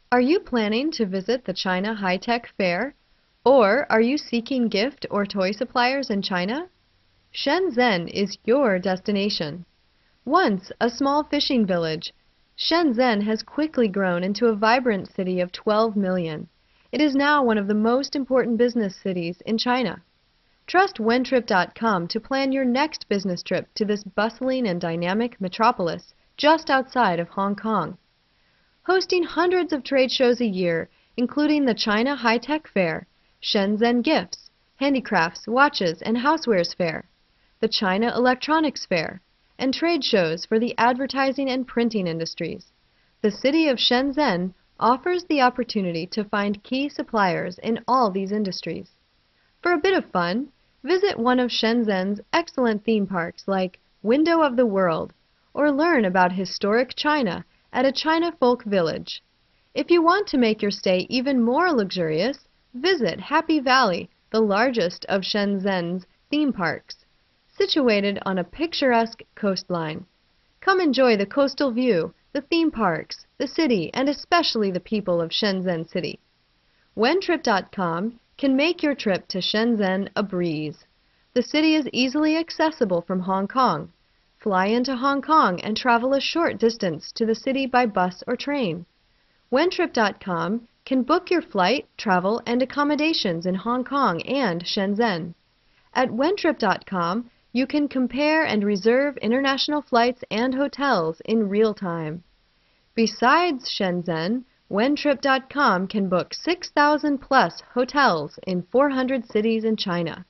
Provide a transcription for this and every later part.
Are you planning to visit the China High-Tech Fair? Or are you seeking gift or toy suppliers in China? Shenzhen is your destination. Once a small fishing village, Shenzhen has quickly grown into a vibrant city of 12 million. It is now one of the most important business cities in China. Trust Wentrip.com to plan your next business trip to this bustling and dynamic metropolis just outside of Hong Kong. Hosting hundreds of trade shows a year, including the China High-Tech Fair, Shenzhen Gifts, Handicrafts, Watches, and Housewares Fair, the China Electronics Fair, and trade shows for the advertising and printing industries. The city of Shenzhen offers the opportunity to find key suppliers in all these industries. For a bit of fun, visit one of Shenzhen's excellent theme parks like Window of the World, or learn about historic China at a China Folk Village. If you want to make your stay even more luxurious, visit Happy Valley, the largest of Shenzhen's theme parks, situated on a picturesque coastline. Come enjoy the coastal view, the theme parks, the city, and especially the people of Shenzhen City. Wentrip.com can make your trip to Shenzhen a breeze. The city is easily accessible from Hong Kong. Fly into Hong Kong and travel a short distance to the city by bus or train. Wentrip.com can book your flight, travel, and accommodations in Hong Kong and Shenzhen. At Wentrip.com, you can compare and reserve international flights and hotels in real time. Besides Shenzhen, Wentrip.com can book 6,000 plus hotels in 400 cities in China.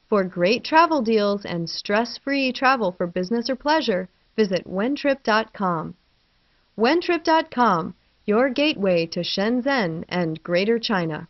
For great travel deals and stress-free travel for business or pleasure, visit Wentrip.com. Wentrip.com, your gateway to Shenzhen and Greater China.